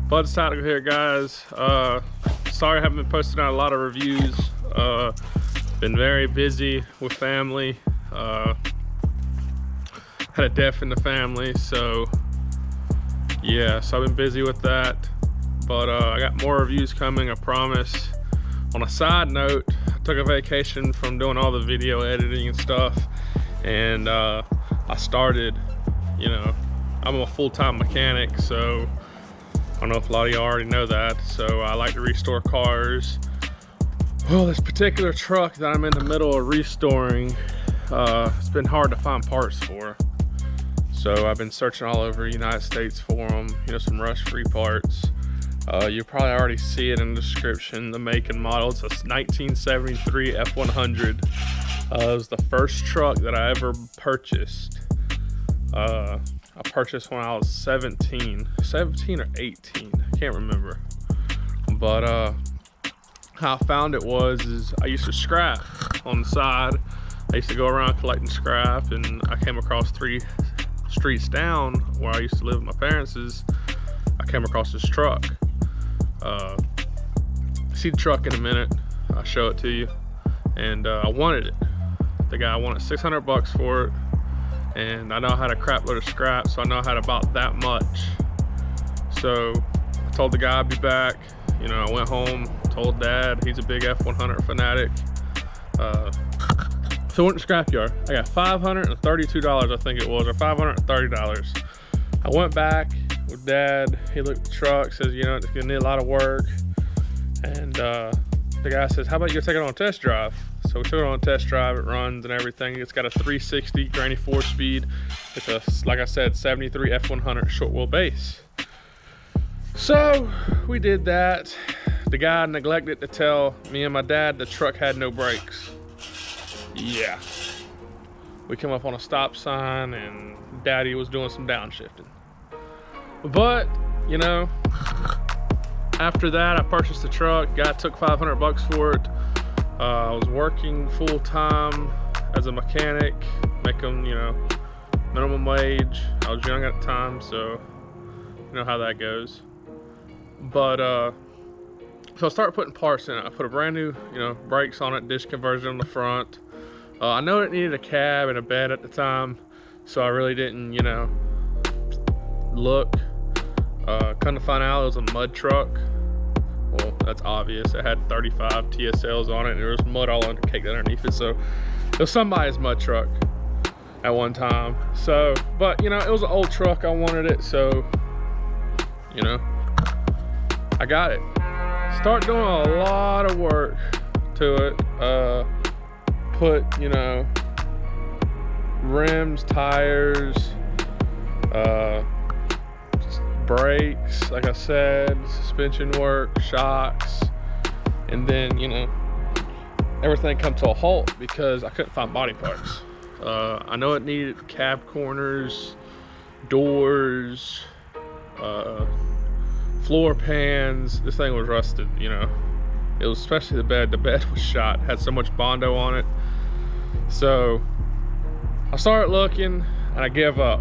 Bud Tactical here, guys. Sorry I haven't been posting out a lot of reviews. Been very busy with family. Had a death in the family, so yeah, so I've been busy with that. But I got more reviews coming, I promise. On a side note, I took a vacation from doing all the video editing and stuff, and I started, I'm a full-time mechanic, so I don't know if a lot of y'all already know that. So I like to restore cars. Well, this particular truck that I'm in the middle of restoring, it's been hard to find parts for. So I've been searching all over the United States for them, some rust-free parts. You probably already see it in the description, the make and model. It's a 1973 f100. It was the first truck that I ever purchased. I purchased when I was 17 or 18, I can't remember. But how I found it is I used to scrap on the side. I used to go around collecting scrap, and I came across 3 streets down where I used to live with my parents. I came across this truck. See the truck in a minute, I'll show it to you. And I wanted it. The guy wanted 600 bucks for it. And I know I had a crap load of scrap, so I know I had about that much. So I told the guy I'd be back. I went home, told Dad, he's a big F100 fanatic. So I went to scrapyard. I got $532, I think it was, or $530. I went back with Dad. He looked at the truck, says, it's gonna need a lot of work. And the guy says, how about you take it on a test drive? So we took it on a test drive, it runs and everything. It's got a 360 granny 4-speed. It's a, like I said, 73 F100 short wheelbase. So we did that. The guy neglected to tell me and my dad the truck had no brakes. Yeah. We came up on a stop sign and Daddy was doing some downshifting. But, after that I purchased the truck. Guy took 500 bucks for it. I was working full-time as a mechanic, making, minimum wage. I was young at the time, so you know how that goes. But so I started putting parts in it. I put a brand new, brakes on it, dish conversion on the front. I know it needed a cab and a bed at the time, so I really didn't, look. Come to find out, it was a mud truck. Well, that's obvious. It had 35 TSLs on it, and there was mud all caked underneath it. So it was somebody's mud truck at one time. So, but it was an old truck. I wanted it, so I got it. Start doing a lot of work to it. Put rims, tires, brakes, like I said, suspension work, shocks, and then everything come to a halt because I couldn't find body parts. I know it needed cab corners, doors, floor pans. This thing was rusted. It was especially the bed. The bed was shot, had so much Bondo on it. So I started looking and I gave up.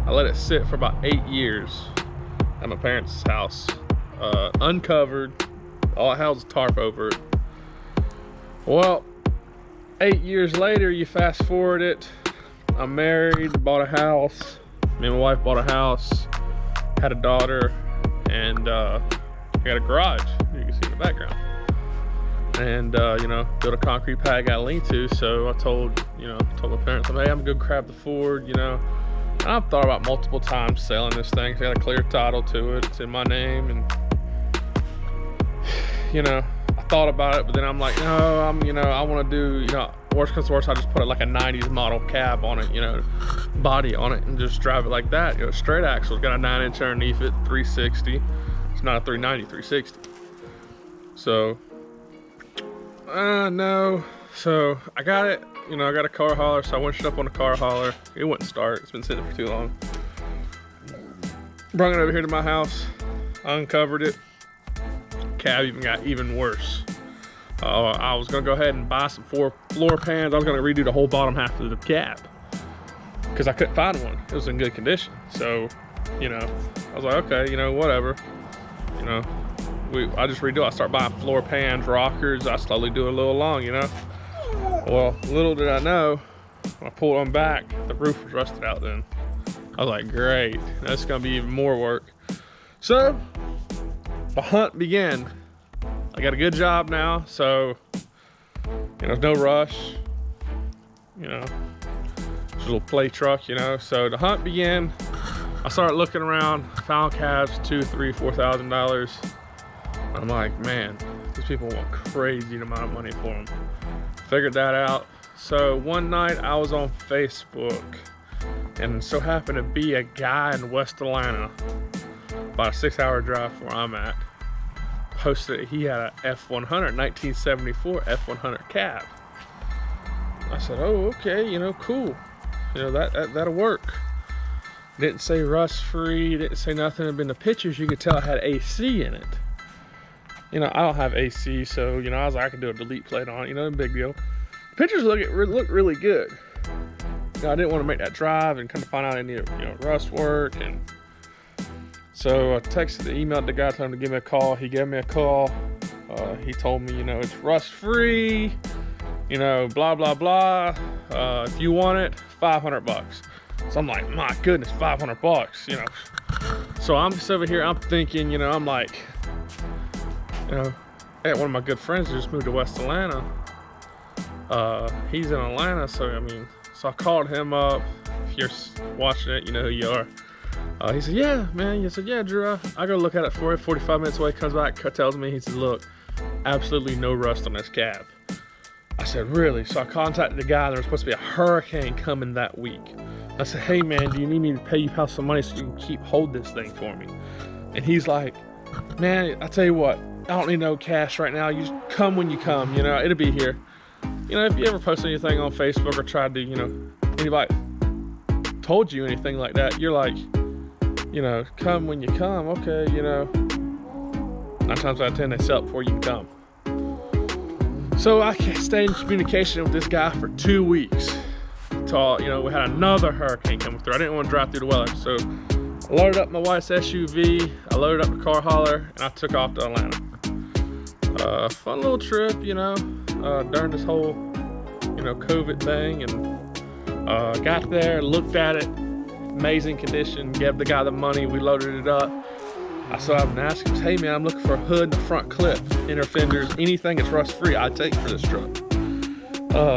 I let it sit for about 8 years at my parents' house, uncovered. All I had was a tarp over it. Well, 8 years later, you fast forward it. I'm married, bought a house. Me and my wife bought a house, had a daughter, and I got a garage. You can see in the background. And built a concrete pad I got to lean to. So I told my parents, hey, I'm gonna grab the Ford. I've thought about multiple times selling this thing. I got a clear title to it. It's in my name, and I thought about it, but then I'm like, no, I want to do, worst comes to worst, I just put like a 90s model cab on it, body on it, and just drive it like that. Straight axle. It's got a 9-inch underneath it, 360. It's not a 390, 360. So, no. So I got it. I got a car hauler, so I winched up on the car hauler. It wouldn't start. It's been sitting for too long. Brought it over here to my house. I uncovered it. Cab even got even worse. I was gonna go ahead and buy some floor pans. I was gonna redo the whole bottom half of the cab because I couldn't find one. It was in good condition. So, I was like, okay, whatever. know, I just redo it. I start buying floor pans, rockers. I slowly do it a little along, you know. Well, little did I know, when I pulled them back, the roof was rusted out then. I was like, great, that's gonna be even more work. So the hunt began. I got a good job now, so you know, no rush. You know, it's a little play truck, you know. So the hunt began. I started looking around, found cabs, $2,000, $3,000, $4,000. I'm like, man, these people want crazy amount of money for them. Figured that out. So one night I was on Facebook, and so happened to be a guy in West Atlanta, about a 6-hour drive from where I'm at, posted he had a f100, 1974 f100 cab. I said, oh, okay, you know, cool. You know, that'll work. Didn't say rust free, didn't say nothing. In the pictures, you could tell it had AC in it. You know, I don't have AC, so, you know, I was like, I could do a delete plate on it, you know, big deal. Pictures look really good. You know, I didn't want to make that drive and come to find out I needed, you know, rust work. And so I emailed the guy, told him to give me a call. He gave me a call. He told me, you know, it's rust free, you know, blah, blah, blah. If you want it, $500. So I'm like, my goodness, $500, you know. So I'm just over here, I'm thinking, you know, I'm like, you know, I had one of my good friends who just moved to West Atlanta. He's in Atlanta, so I mean, so I called him up. If you're watching it, you know who you are. He said, yeah, man. He said, yeah, Drew, I go look at it for you. 45 minutes away, comes back, tells me, he said, look, absolutely no rust on this cab. I said, really? So I contacted the guy. There was supposed to be a hurricane coming that week. I said, hey man, do you need me to pay you some money so you can hold this thing for me? And he's like, man, I tell you what, I don't need no cash right now. You just come when you come, you know, it'll be here. You know, if you ever post anything on Facebook or tried to, you know, anybody told you anything like that, you're like, you know, come when you come, okay, you know. 9 times out of 10, they sell it before you can come. So I stayed in communication with this guy for 2 weeks. Till, you know, we had another hurricane coming through. I didn't want to drive through the weather, so I loaded up my wife's SUV, I loaded up the car hauler, and I took off to Atlanta. Fun little trip, you know, during this whole, you know, COVID thing, and got there, looked at it, amazing condition, gave the guy the money, we loaded it up. I saw him and asked him, hey man, I'm looking for a hood and a front clip, inner fenders, anything that's rust free, I'd take for this truck.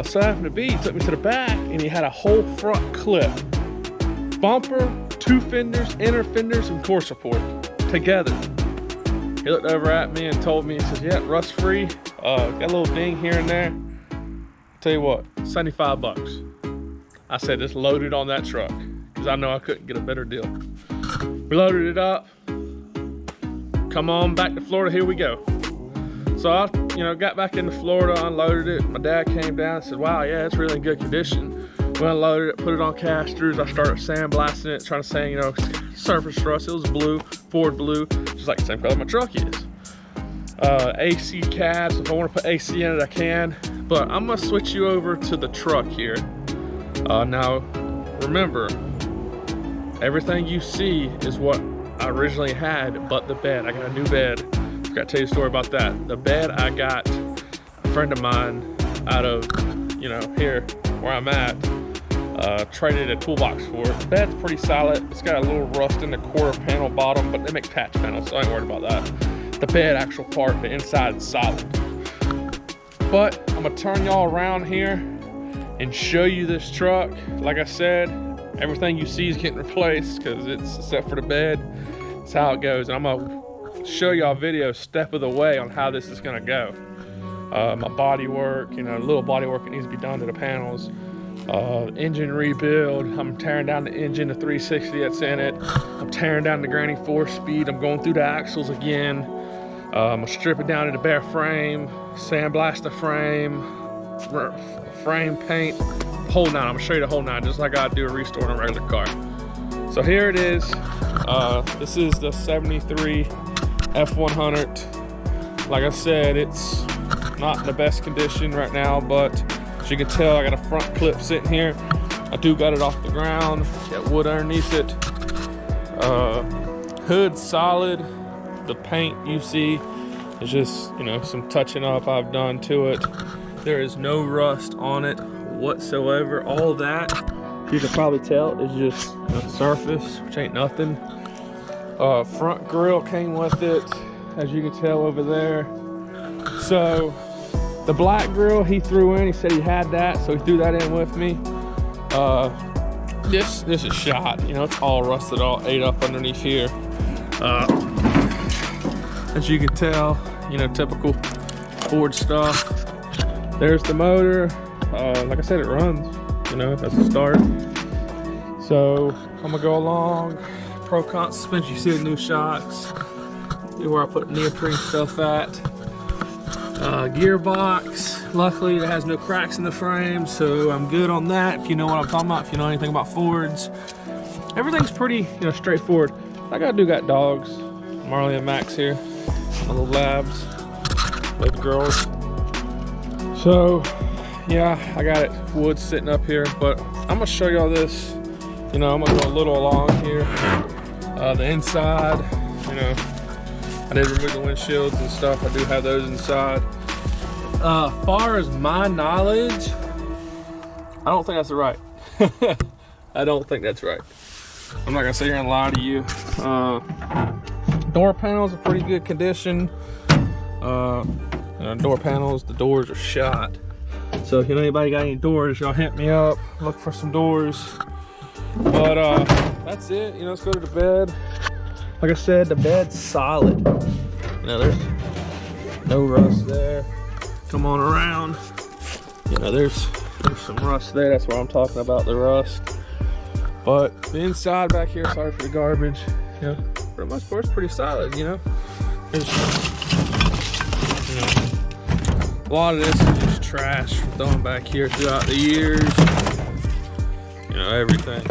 So happened to be, he took me to the back and he had a whole front clip. Bumper, 2 fenders, inner fenders, and core support together. He looked over at me and told me, he says, yeah, rust free, got a little ding here and there. Tell you what, $75. I said, just load it on that truck, because I know I couldn't get a better deal. We loaded it up. Come on back to Florida, here we go. So I, you know, got back into Florida, unloaded it. My dad came down and said, wow, yeah, it's really in good condition. We unloaded it, put it on casters. I started sandblasting it, trying to sand, you know, surface rust. It was blue, Ford blue, just like the same color my truck is. AC cabs, if I want to put AC in it, I can. But I'm gonna switch you over to the truck here. Now, remember, everything you see is what I originally had, but the bed. I got a new bed. Got to tell you a story about that. The bed I got a friend of mine out of, you know, here where I'm at, traded a toolbox for it. The bed's pretty solid. It's got a little rust in the quarter panel bottom, but they make patch panels, so I ain't worried about that. The bed actual part, the inside is solid. But I'm gonna turn y'all around here and show you this truck. Like I said, everything you see is getting replaced because it's, except for the bed, it's how it goes. And I'm gonna show y'all a video step of the way on how this is gonna go. My body work, you know, a little body work that needs to be done to the panels. Engine rebuild. I'm tearing down the engine, the 360 that's in it. I'm tearing down the granny 4-speed. I'm going through the axles again. I'm gonna strip it down to the bare frame, sandblast the frame, frame paint, whole nine. I'm gonna show you the whole nine, just like I do a restore on a regular car. So here it is. This is the 73 F100. Like I said, it's not in the best condition right now, but as you can tell, I got a front clip sitting here. I do got it off the ground, got wood underneath it. Hood solid. the paint you see is just, you know, some touching up I've done to it. There is no rust on it whatsoever. All that, you can probably tell, is just the surface, which ain't nothing. Front grille came with it, as you can tell over there. So the black grill he threw in, he said he had that, so he threw that in with me. This is shot, you know, it's all rusted, all ate up underneath here. As you can tell, you know, typical Ford stuff. There's the motor. Like I said, it runs, you know, that's a start. So I'm gonna go along. Pro Con suspension, you see the new shocks. See where I put neoprene stuff at. Gearbox, luckily it has no cracks in the frame, so I'm good on that. If you know what I'm talking about, if you know anything about Fords, everything's pretty, you know, straightforward. I got dogs, Marley and Max here, my little labs, those girls. So yeah, I got it wood sitting up here, but I'm gonna show y'all this. You know, I'm gonna go a little along here. The inside, you know, I did remove the windshields and stuff. I do have those inside. Far as my knowledge, I don't think that's right. I don't think that's right. I'm not gonna sit here and lie to you. Door panels are pretty good condition. Door panels, the doors are shot. So if you know anybody got any doors, y'all hit me up. Look for some doors. But that's it. You know, let's go to the bed. Like I said, the bed's solid. You know, there's no rust there. Come on around. You know, there's some rust there. That's what I'm talking about, the rust. But the inside back here, sorry for the garbage. You know, for the most part, it's pretty solid. You know, there's, you know, a lot of this is just trash thrown back here throughout the years. You know, everything.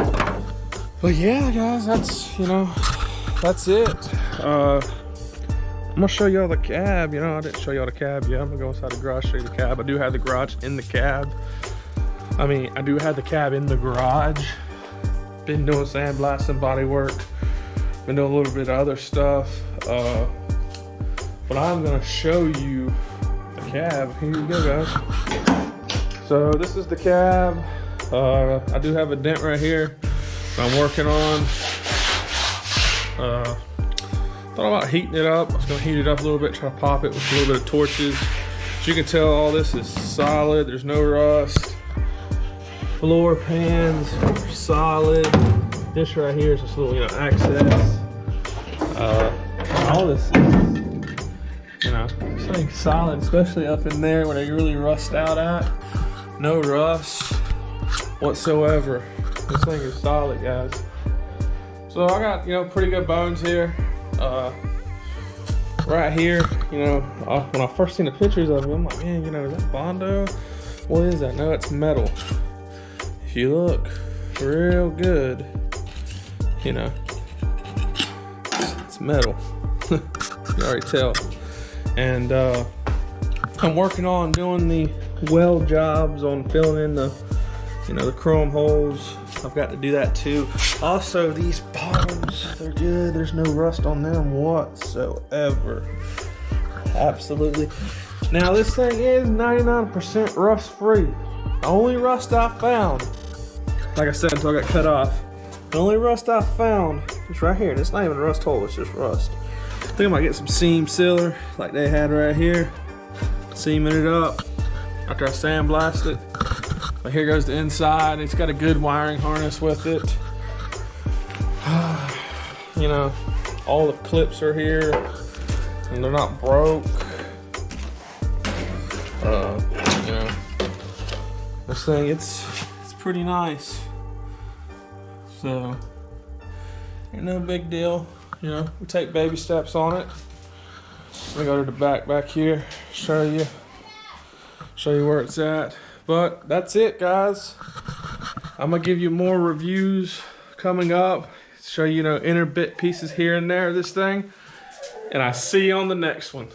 But yeah, guys, that's, you know, that's it. I'm gonna show y'all the cab. You know, I didn't show y'all the cab yet. I'm gonna go inside the garage, show you the cab. I do have the garage in the cab. I mean, I do have the cab in the garage. Been doing sandblasting, body work. Been doing a little bit of other stuff. But I'm gonna show you the cab. Here you go, guys. So this is the cab. I do have a dent right here I'm working on. Thought about heating it up. I was gonna heat it up a little bit, try to pop it with a little bit of torches. As you can tell, all this is solid. There's no rust. Floor pans are solid. This right here is just a little, you know, access. All this is, you know, this thing's solid, especially up in there where they really rust out at. No rust whatsoever. This thing is solid, guys. So I got, you know, pretty good bones here. Right here, you know, when I first seen the pictures of it, I'm like, man, you know, is that Bondo? What is that? No, it's metal. If you look real good, you know, it's metal. You can already tell. And I'm working on doing the weld jobs on filling in the, you know, the chrome holes. I've got to do that too. Also, these bottoms, they're good. There's no rust on them whatsoever. Absolutely. Now, this thing is 99% rust free. The only rust I found, like I said, until I got cut off, the only rust I found is right here. It's not even a rust hole, it's just rust. I think I might get some seam sealer like they had right here. Seaming it up after I sandblast it. But here goes the inside. It's got a good wiring harness with it. You know, all the clips are here and they're not broke. You know, this thing, it's pretty nice. So, ain't no big deal. You know, we take baby steps on it. Let me go to the back here, show you where it's at. But that's it, guys. I'm gonna give you more reviews coming up, show you, you know, inner bit pieces here and there of this thing, and I see you on the next one.